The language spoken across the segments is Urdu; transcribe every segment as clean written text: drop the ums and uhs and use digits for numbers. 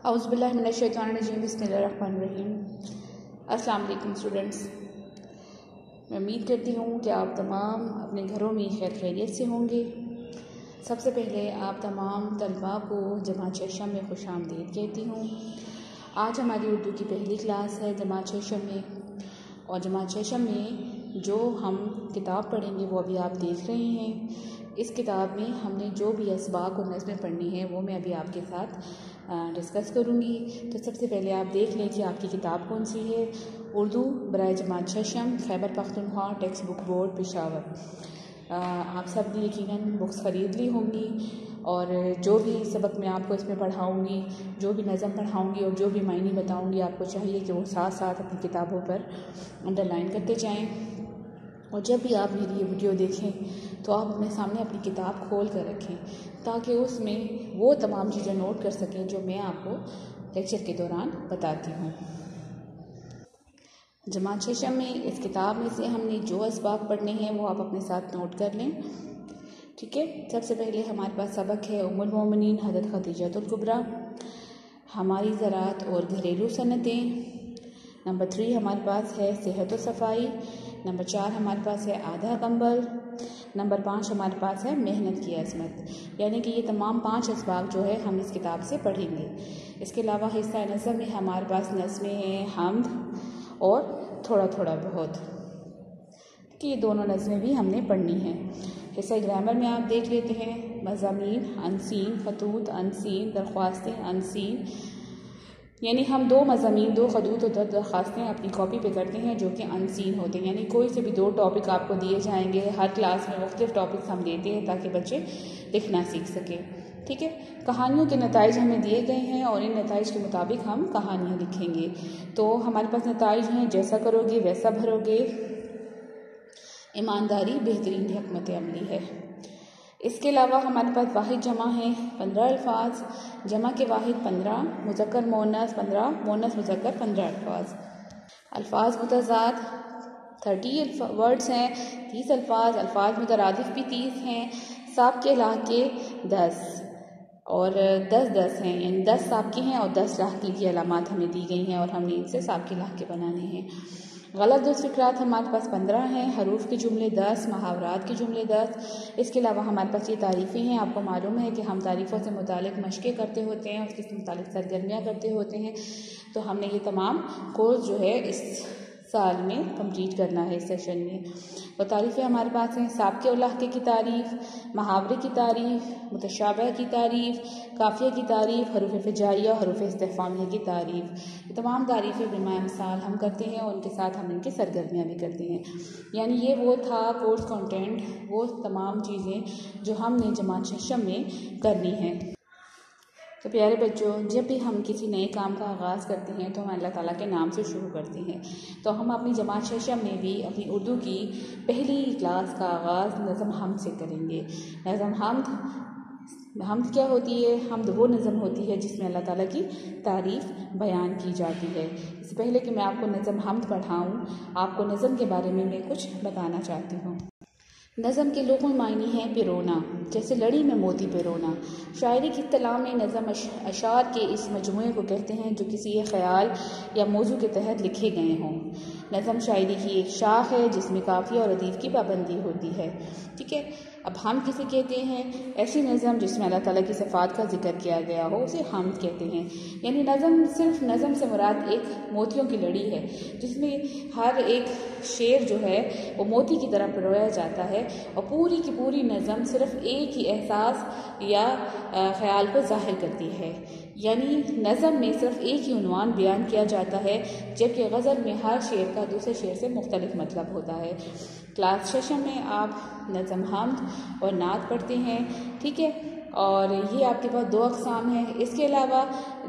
اعوذ باللہ من الشیطان الرجیم بسم اللہ الرحمن الرحیم۔ السلام علیکم اسٹوڈنٹس، میں امید کرتی ہوں کہ آپ تمام اپنے گھروں میں خیر خیریت سے ہوں گے۔ سب سے پہلے آپ تمام طلباء کو جماعت چشم میں خوش آمدید کہتی ہوں۔ آج ہماری اردو کی پہلی کلاس ہے جماعت چشم میں، اور جماعت چشم میں جو ہم کتاب پڑھیں گے وہ ابھی آپ دیکھ رہے ہیں۔ اس کتاب میں ہم نے جو بھی اسباق اور نظمیں پڑھنی ہیں وہ میں ابھی آپ کے ساتھ ڈسکس کروں گی۔ تو سب سے پہلے آپ دیکھ لیں کہ آپ کی کتاب کون سی ہے۔ اردو برائے جماعت چشم، Khyber Pakhtunkhwa text book board, Peshawar. آپ سب نے یقیناً بکس خرید لی ہوں گی، اور جو بھی سبق میں آپ کو اس میں پڑھاؤں گی، جو بھی نظم پڑھاؤں گی اور جو بھی معنی بتاؤں گی، آپ کو چاہیے کہ وہ ساتھ ساتھ اپنی کتابوں پر انڈر لائن کرتے جائیں۔ اور جب بھی آپ میری یہ ویڈیو دیکھیں تو آپ اپنے سامنے اپنی کتاب کھول کر رکھیں، تاکہ اس میں وہ تمام چیزیں نوٹ کر سکیں جو میں آپ کو لیکچر کے دوران بتاتی ہوں۔ جماعت چشم میں اس کتاب میں سے ہم نے جو اسباق پڑھنے ہیں وہ آپ اپنے ساتھ نوٹ کر لیں، ٹھیک ہے۔ سب سے پہلے ہمارے پاس سبق ہے ام المومنین حضرت خدیجہ الکبریٰ، ہماری زراعت اور گھریلو صنعتیں۔ نمبر 3 ہمارے پاس ہے صحت و صفائی۔ نمبر 4 ہمارے پاس ہے آدھا کمبل۔ نمبر 5 ہمارے پاس ہے محنت کی عظمت، یعنی کہ یہ تمام 5 اسباق جو ہے ہم اس کتاب سے پڑھیں گے۔ اس کے علاوہ حصہ نظم میں ہمارے پاس نظمیں ہیں حمد اور تھوڑا تھوڑا بہت، کہ یہ دونوں نظمیں بھی ہم نے پڑھنی ہیں۔ حصہ گرامر میں آپ دیکھ لیتے ہیں مضامین انسین، خطوط انسین، درخواستیں انسین، یعنی ہم 2 مضامین، 2 خطوط اور 2 درخواستیں اپنی کاپی پہ کرتے ہیں جو کہ انسین ہوتے ہیں، یعنی کوئی سے بھی 2 ٹاپک آپ کو دیے جائیں گے۔ ہر کلاس میں مختلف ٹاپکس ہم دیتے ہیں تاکہ بچے لکھنا سیکھ سکیں، ٹھیک ہے۔ کہانیوں کے نتائج ہمیں دیے گئے ہیں اور ان نتائج کے مطابق ہم کہانیاں لکھیں گے۔ تو ہمارے پاس نتائج ہیں جیسا کرو گے ویسا بھرو گے، ایمانداری بہترین حکمت عملی ہے۔ اس کے علاوہ ہمارے پاس واحد جمع ہیں 15 الفاظ، جمع کے واحد 15، مذکر مؤنث 15، مؤنث مذکر 15 الفاظ۔ الفاظ متضاد 30 ورڈز ہیں، 30 الفاظ۔ الفاظ مترادف بھی 30 ہیں۔ سابقے لاحقے 10 اور 10 ہیں، یعنی 10 سابقے ہیں اور 10 لاحقے کی علامات ہمیں دی گئی ہیں اور ہم نے ان سے سابقے لاحقے بنانے ہیں۔ غلط درست فکرات ہمارے پاس 15 ہیں، حروف کے جملے 10، محاورات کے جملے 10۔ اس کے علاوہ ہمارے پاس یہ تعریفیں ہیں۔ آپ کو معلوم ہے کہ ہم تعریفوں سے متعلق مشقیں کرتے ہوتے ہیں، اس کے متعلق سرگرمیاں کرتے ہوتے ہیں، تو ہم نے یہ تمام کورس جو ہے اس سال میں کمپلیٹ کرنا ہے اس سیشن میں۔ وہ تعریفیں ہمارے پاس ہیں سابقے اور لاحقے کی تعریف، محاورے کی تعریف، متشابہ کی تعریف، قافیہ کی تعریف، حروف فجائیہ، حروف استفہامیہ کی تعریف۔ یہ تمام تعریفیں بما مثال ہم کرتے ہیں اور ان کے ساتھ ہم ان کی سرگرمیاں بھی کرتے ہیں۔ یعنی یہ وہ تھا کورس کنٹینٹ، وہ تمام چیزیں جو ہم نے جماعت چشم میں کرنی ہیں۔ تو پیارے بچوں، جب بھی ہم کسی نئے کام کا آغاز کرتے ہیں تو ہم اللہ تعالیٰ کے نام سے شروع کرتے ہیں۔ تو ہم اپنی جماعت چشم میں بھی اپنی اردو کی پہلی کلاس کا آغاز نظم حمد سے کریں گے۔ نظم حمد کیا ہوتی ہے؟ حمد وہ نظم ہوتی ہے جس میں اللہ تعالیٰ کی تعریف بیان کی جاتی ہے۔ اس سے پہلے کہ میں آپ کو نظم حمد پڑھاؤں، آپ کو نظم کے بارے میں کچھ بتانا چاہتی ہوں۔ نظم کے لغوی معنی ہیں پیرونا، جیسے لڑی میں موتی پیرونا۔ شاعری کی اصطلاح میں نظم اشعار کے اس مجموعے کو کہتے ہیں جو کسی ایک خیال یا موضوع کے تحت لکھے گئے ہوں۔ نظم شاعری کی ایک شاخ ہے جس میں قافیہ اور ردیف کی پابندی ہوتی ہے، ٹھیک ہے۔ اب ہم کسے کہتے ہیں؟ ایسی نظم جس میں اللہ تعالیٰ کی صفات کا ذکر کیا گیا ہو اسے حمد کہتے ہیں۔ یعنی نظم، صرف نظم سے مراد ایک موتیوں کی لڑی ہے جس میں ہر ایک شعر جو ہے وہ موتی کی طرح پرویا جاتا ہے، اور پوری کی پوری نظم صرف ایک ہی احساس یا خیال کو ظاہر کرتی ہے۔ یعنی نظم میں صرف ایک ہی عنوان بیان کیا جاتا ہے، جبکہ غزل میں ہر شعر کا دوسرے شعر سے مختلف مطلب ہوتا ہے۔ کلاس سیشن میں آپ نظم حمد اور نعت پڑھتے ہیں، ٹھیک ہے، اور یہ آپ کے پاس 2 اقسام ہیں۔ اس کے علاوہ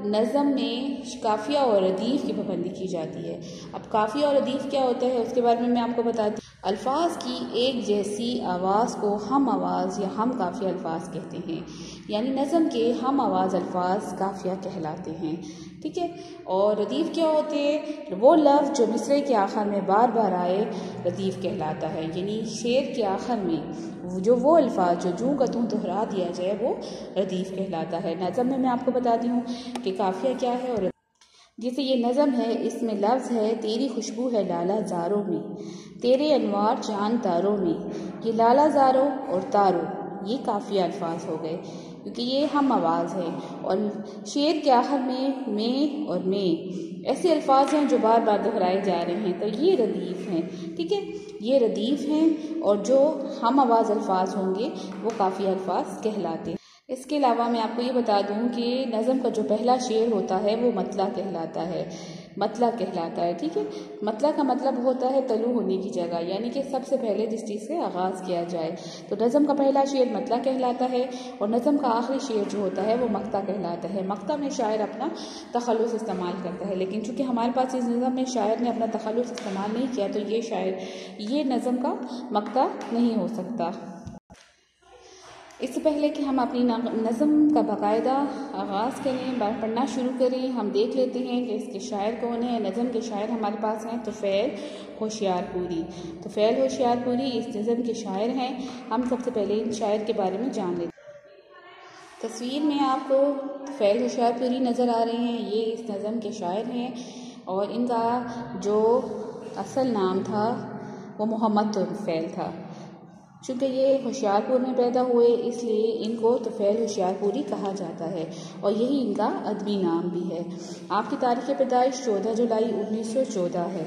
نظم میں قافیہ اور ردیف کی پابندی کی جاتی ہے۔ اب قافیہ اور ردیف کیا ہوتا ہے اس کے بارے میں آپ کو بتاتی ہوں۔ الفاظ کی ایک جیسی آواز کو ہم آواز یا ہم قافیہ الفاظ کہتے ہیں۔ یعنی نظم کے ہم آواز الفاظ قافیہ کہلاتے ہیں، ٹھیک ہے۔ اور ردیف کیا ہوتے ہیں؟ وہ لفظ جو مصرعے کے آخر میں بار بار آئے ردیف کہلاتا ہے، یعنی شعر کے آخر میں وہ الفاظ جو جوں کا توں دہرا دیا جائے وہ ردیف کہلاتا ہے۔ نظم میں آپ کو بتاتی ہوں کہ قافیہ کیا ہے۔ اور جیسے یہ نظم ہے، اس میں لفظ ہے تیری خوشبو ہے لالا زاروں میں، تیرے انوار چاند تاروں میں۔ یہ لالا زاروں اور تاروں یہ قافیہ الفاظ ہو گئے، کیونکہ یہ ہم آواز ہے۔ اور شعر کے آخر میں اور میں ایسے الفاظ ہیں جو بار بار دہرائے جا رہے ہیں، تو یہ ردیف ہیں، ٹھیک ہے، یہ ردیف ہیں۔ اور جو ہم آواز الفاظ ہوں گے وہ قافیہ الفاظ کہلاتے ہیں۔ اس کے علاوہ میں آپ کو یہ بتا دوں کہ نظم کا جو پہلا شعر ہوتا ہے وہ مطلع کہلاتا ہے، مطلع کہلاتا ہے، ٹھیک ہے۔ مطلع کا مطلب ہوتا ہے طلوع ہونے کی جگہ، یعنی کہ سب سے پہلے جس چیز سے آغاز کیا جائے۔ تو نظم کا پہلا شعر مطلع کہلاتا ہے، اور نظم کا آخری شعر جو ہوتا ہے وہ مقطع کہلاتا ہے۔ مقطع میں شاعر اپنا تخلص استعمال کرتا ہے، لیکن چونکہ ہمارے پاس اس نظم میں شاعر نے اپنا تخلص استعمال نہیں کیا، تو یہ نظم کا مقطع نہیں ہو سکتا۔ اس سے پہلے کہ ہم اپنی نظم کا باقاعدہ آغاز کریں، پڑھنا شروع کریں، ہم دیکھ لیتے ہیں کہ اس کے شاعر کون ہیں۔ نظم کے شاعر ہمارے پاس ہیں طفیل ہوشیار پوری۔ طفیل ہوشیار پوری اس نظم کے شاعر ہیں۔ ہم سب سے پہلے ان شاعر کے بارے میں جان لیتے ہیں۔ تصویر میں آپ کو طفیل ہوشیار پوری نظر آ رہے ہیں، یہ اس نظم کے شاعر ہیں، اور ان کا جو اصل نام تھا وہ محمد طفیل تھا۔ چونکہ یہ ہوشیار پور میں پیدا ہوئے اس لیے ان کو طفیل ہوشیار پوری کہا جاتا ہے، اور یہی ان کا ادبی نام بھی ہے۔ آپ کی تاریخ پیدائش 14 جولائی 1914 ہے،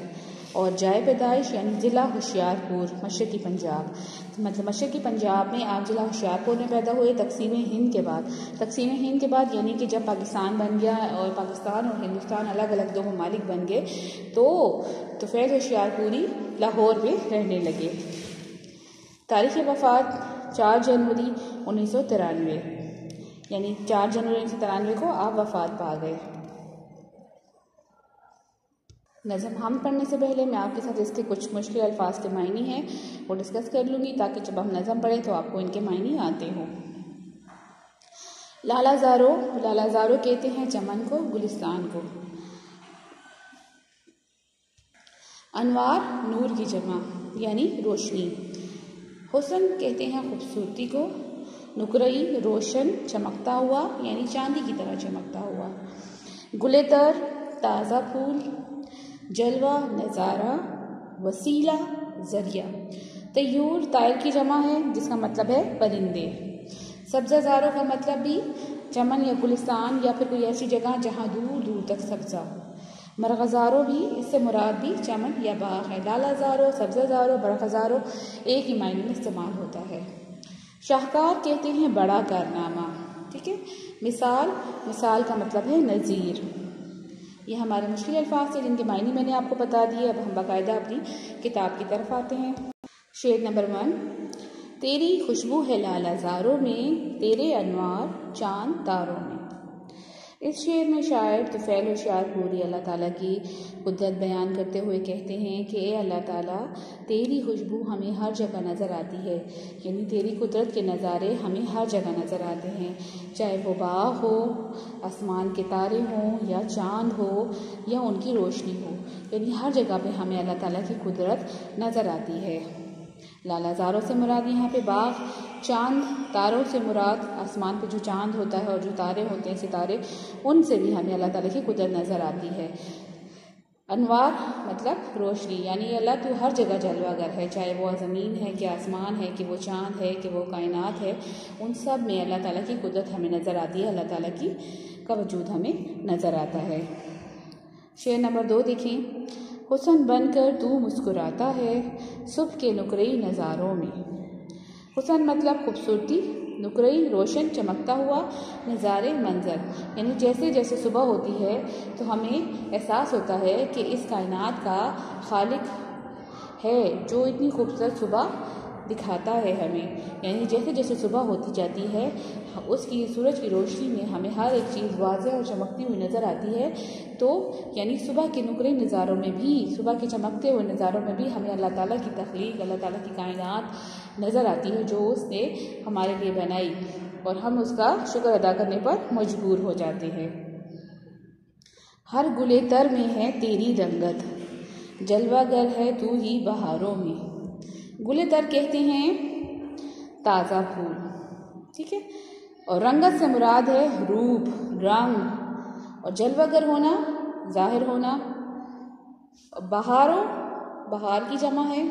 اور جائے پیدائش یعنی ضلع ہوشیار پور مشرقی پنجاب، مطلب مشرقی پنجاب میں آپ ضلع ہوشیار پور میں پیدا ہوئے تقسیم ہند کے بعد یعنی کہ جب پاکستان بن گیا اور پاکستان اور ہندوستان الگ الگ دو ممالک بن گئے تو طفیل ہوشیار پوری لاہور میں رہنے لگے۔ تاریخ وفات 4 جنوری 1993، یعنی 4 جنوری 1993 کو آپ وفات پا گئے۔ نظم ہم پڑھنے سے پہلے میں آپ کے ساتھ اس کے کچھ مشکل الفاظ کے معنی ہیں وہ ڈسکس کر لوں گی، تاکہ جب ہم نظم پڑھیں تو آپ کو ان کے معنی آتے ہوں۔ لالا زارو کہتے ہیں چمن کو، گلستان کو۔ انوار نور کی جمع یعنی روشنی۔ حسن کہتے ہیں خوبصورتی کو، نقرئی روشن چمکتا ہوا یعنی چاندی کی طرح چمکتا ہوا، گلے تر تازہ پھول، جلوہ نظارہ، وسیلہ ذریعہ۔ طیور طائر کی جمع ہے جس کا مطلب ہے پرندے۔ سبزہ زاروں کا مطلب بھی چمن یا گلستان یا پھر کوئی ایسی جگہ جہاں دور دور تک سبزہ ہو۔ مرغزاروں بھی اس سے مراد بھی چمن یا باغ ہے۔ لالا زاروں، سبزہ زاروں، برغزاروں ایک ہی معنی میں استعمال ہوتا ہے۔ شاہکار کہتے ہیں بڑا کارنامہ، ٹھیک ہے۔ مثال کا مطلب ہے نظیر۔ یہ ہمارے مشکل الفاظ تھے جن کے معنی میں نے آپ کو بتا دیے۔ اب ہم باقاعدہ اپنی کتاب کی طرف آتے ہیں۔ شعر نمبر 1، تیری خوشبو ہے لالا زاروں میں، تیرے انوار چاند تاروں میں۔ اس شعر میں شاعر طفیل ہوشیار پوری اللہ تعالیٰ کی قدرت بیان کرتے ہوئے کہتے ہیں کہ اے اللہ تعالیٰ تیری خوشبو ہمیں ہر جگہ نظر آتی ہے، یعنی تیری قدرت کے نظارے ہمیں ہر جگہ نظر آتے ہیں، چاہے وہ باغ ہو، آسمان کے تارے ہوں، یا چاند ہو، یا ان کی روشنی ہو، یعنی ہر جگہ پہ ہمیں اللہ تعالیٰ کی قدرت نظر آتی ہے۔ لالا زاروں سے مراد یہاں پہ باغ، چاند تاروں سے مراد آسمان پہ جو چاند ہوتا ہے اور جو تارے ہوتے ہیں ستارے، ان سے بھی ہمیں اللہ تعالیٰ کی قدرت نظر آتی ہے۔ انوار مطلب روشنی، یعنی اللہ تو ہر جگہ جلوہ گر ہے، چاہے وہ زمین ہے کہ آسمان ہے کہ وہ چاند ہے کہ وہ کائنات ہے، ان سب میں اللہ تعالیٰ کی قدرت ہمیں نظر آتی ہے، اللہ تعالیٰ کا وجود ہمیں نظر آتا ہے۔ شعر نمبر 2 دیکھیں۔ حسن بن کر تو مسکراتا ہے صبح کے نقرئی نظاروں میں۔ حسن مطلب خوبصورتی، نقرئی روشن چمکتا ہوا، نظارے منظر، یعنی جیسے جیسے صبح ہوتی ہے تو ہمیں احساس ہوتا ہے کہ اس کائنات کا خالق ہے جو اتنی خوبصورت صبح دکھاتا ہے ہمیں، یعنی جیسے جیسے صبح ہوتی جاتی ہے اس کی سورج کی روشنی میں ہمیں ہر ایک چیز واضح اور چمکتی ہوئی نظر آتی ہے، تو یعنی صبح کے نقرئی نظاروں میں بھی، صبح کے چمکتے ہوئے نظاروں میں بھی ہمیں اللہ تعالیٰ کی تخلیق، اللہ تعالیٰ کی کائنات نظر آتی ہے جو اس نے ہمارے لیے بنائی۔ اور ہم اس کا شکر ادا کرنے پر مجبور ہو جاتے ہیں۔ ہر گلے تر میں ہے تیری رنگت، جلوہ گر ہے تو ہی بہاروں میں۔ گلے تر کہتے ہیں تازہ پھول، ٹھیک ہے، اور رنگت سے مراد ہے روپ، رنگ، اور جلوہ گر ہونا، ظاہر ہونا۔ بہاروں، بہار کی جمع ہے،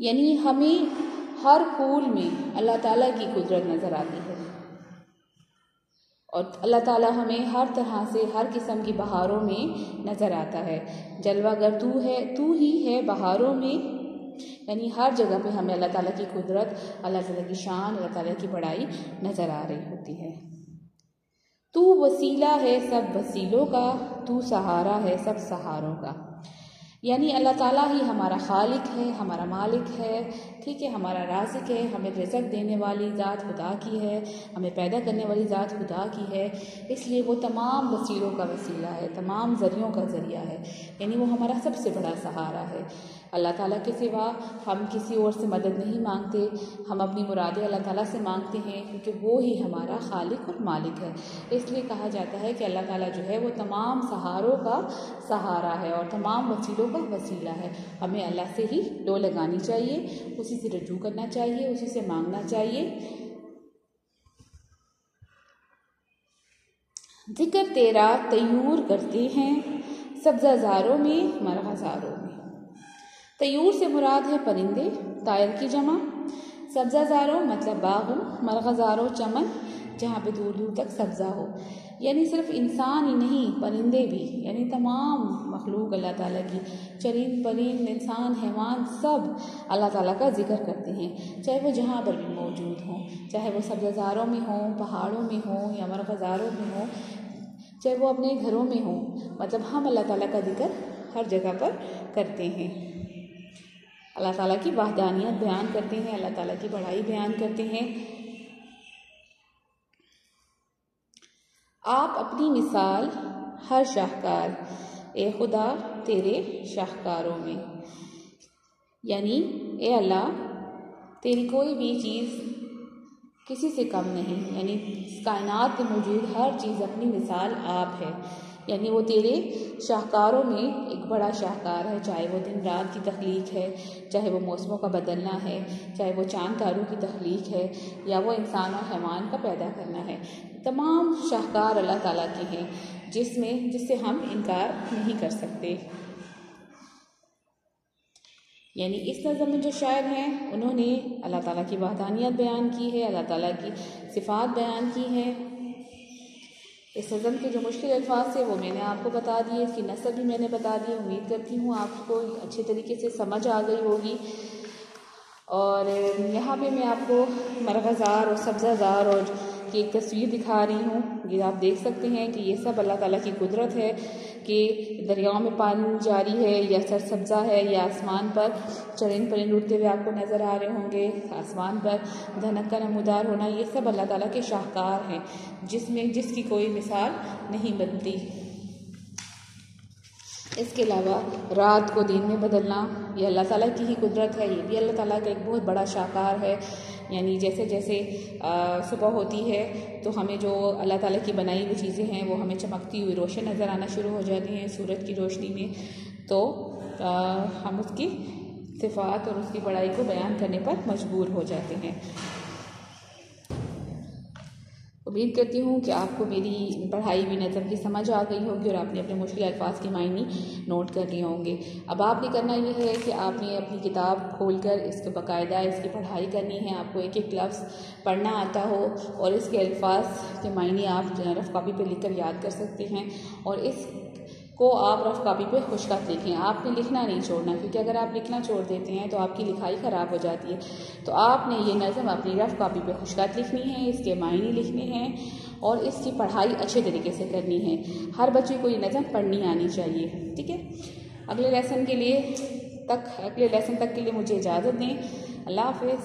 یعنی ہمیں ہر پھول میں اللہ تعالیٰ کی قدرت نظر آتی ہے، اور اللہ تعالیٰ ہمیں ہر طرح سے ہر قسم کی بہاروں میں نظر آتا ہے۔ جلوہ گر تو ہی ہے بہاروں میں، یعنی ہر جگہ پہ ہمیں اللہ تعالیٰ کی قدرت، اللہ تعالیٰ کی شان، اللہ تعالیٰ کی بڑائی نظر آ رہی ہوتی ہے۔ تو وسیلہ ہے سب وسیلوں کا، تو سہارا ہے سب سہاروں کا، یعنی اللہ تعالیٰ ہی ہمارا خالق ہے، ہمارا مالک ہے، ٹھیک ہے، ہمارا رازق ہے، ہمیں رزق دینے والی ذات خدا کی ہے، ہمیں پیدا کرنے والی ذات خدا کی ہے، اس لیے وہ تمام وسیلوں کا وسیلہ ہے، تمام ذریعوں کا ذریعہ ہے، یعنی وہ ہمارا سب سے بڑا سہارا ہے۔ اللہ تعالیٰ کے سوا ہم کسی اور سے مدد نہیں مانگتے، ہم اپنی مرادیں اللہ تعالیٰ سے مانگتے ہیں، کیونکہ وہ ہی ہمارا خالق اور مالک ہے۔ اس لیے کہا جاتا ہے کہ اللہ تعالیٰ جو ہے وہ تمام سہاروں کا سہارا ہے اور تمام وسیلوں کا وسیلہ ہے۔ ہمیں اللہ سے ہی لو لگانی چاہیے، اسی سے رجوع کرنا چاہیے، اسی سے مانگنا چاہیے۔ ذکر تیرا طیور کرتے ہیں سبزہ زاروں میں مرغزاروں میں۔ طیور سے مراد ہے پرندے، طائر کی جمع۔ سبزہ زاروں مطلب باغ، مرغزاروں چمن جہاں پہ دور دور تک سبزہ ہو، یعنی صرف انسان ہی نہیں، پرندے بھی، یعنی تمام مخلوق اللہ تعالیٰ کی، چرند پرند، انسان، حیوان، سب اللہ تعالیٰ کا ذکر کرتے ہیں، چاہے وہ جہاں پر بھی موجود ہوں، چاہے وہ سبزہ زاروں میں ہوں، پہاڑوں میں ہوں، یا مرغزاروں میں ہوں، چاہے وہ اپنے گھروں میں ہوں، مطلب ہم اللہ تعالیٰ کا ذکر ہر جگہ پر کرتے ہیں، اللہ تعالیٰ کی وحدانیت بیان کرتے ہیں، اللہ تعالیٰ کی بڑائی بیان کرتے ہیں۔ آپ اپنی مثال ہر شاہکار، اے خدا تیرے شاہکاروں میں، یعنی اے اللہ تیری کوئی بھی چیز کسی سے کم نہیں، یعنی کائنات میں موجود ہر چیز اپنی مثال آپ ہے، یعنی وہ تیرے شاہکاروں میں ایک بڑا شاہکار ہے، چاہے وہ دن رات کی تخلیق ہے، چاہے وہ موسموں کا بدلنا ہے، چاہے وہ چاند تاروں کی تخلیق ہے، یا وہ انسان اور حیوان کا پیدا کرنا ہے، تمام شاہکار اللہ تعالیٰ کے ہیں، جس سے ہم انکار نہیں کر سکتے۔ یعنی اس نظم میں جو شاعر ہیں انہوں نے اللہ تعالیٰ کی وحدانیت بیان کی ہے، اللہ تعالیٰ کی صفات بیان کی ہے۔ اس نظم کے جو مشکل الفاظ تھے وہ میں نے آپ کو بتا دیے، اس کی نثر بھی میں نے بتا دی، امید کرتی ہوں آپ کو اچھے طریقے سے سمجھ آ گئی ہوگی۔ اور یہاں پہ میں آپ کو مرغزار اور سبزہ زار اور کی ایک تصویر دکھا رہی ہوں، یہ آپ دیکھ سکتے ہیں کہ یہ سب اللہ تعالیٰ کی قدرت ہے کہ دریاؤں میں پانی جاری ہے، یا سرسبزہ ہے، یا آسمان پر چرند پرند اڑتے ہوئے آپ کو نظر آ رہے ہوں گے، آسمان پر دھنک کا نمودار ہونا، یہ سب اللہ تعالیٰ کے شاہکار ہیں، جس کی کوئی مثال نہیں بنتی۔ اس کے علاوہ رات کو دن میں بدلنا یہ اللہ تعالیٰ کی ہی قدرت ہے، یہ بھی اللہ تعالیٰ کا ایک بہت بڑا شاہکار ہے، یعنی جیسے جیسے صبح ہوتی ہے تو ہمیں جو اللہ تعالیٰ کی بنائی ہوئی چیزیں ہیں وہ ہمیں چمکتی ہوئی روشن نظر آنا شروع ہو جاتی ہیں سورج کی روشنی میں، تو ہم اس کی صفات اور اس کی بڑائی کو بیان کرنے پر مجبور ہو جاتے ہیں۔ امید کرتی ہوں کہ آپ کو میری پڑھائی ہوئی نظم کی سمجھ آ گئی ہوگی اور آپ نے اپنے مشکل الفاظ کے معنی نوٹ کر لیے ہوں گے۔ اب آپ نے کرنا یہ ہے کہ آپ نے اپنی کتاب کھول کر اس کو باقاعدہ اس کی پڑھائی کرنی ہے، آپ کو ایک ایک لفظ پڑھنا آتا ہو اور اس کے الفاظ کے معنی آپ رف کاپی پہ لکھ کر یاد کر سکتے ہیں، اور اس کو آپ رف کاپی پہ خشک خط لکھیں۔ آپ نے لکھنا نہیں چھوڑنا، کیونکہ اگر آپ لکھنا چھوڑ دیتے ہیں تو آپ کی لکھائی خراب ہو جاتی ہے، تو آپ نے یہ نظم اپنی رف کاپی پہ خشک خط لکھنی ہے، اس کے معنی لکھنے ہیں اور اس کی پڑھائی اچھے طریقے سے کرنی ہے۔ ہر بچے کو یہ نظم پڑھنی آنی چاہیے، ٹھیک ہے؟ اگلے لیسن تک کے لیے مجھے اجازت دیں۔ اللہ حافظ۔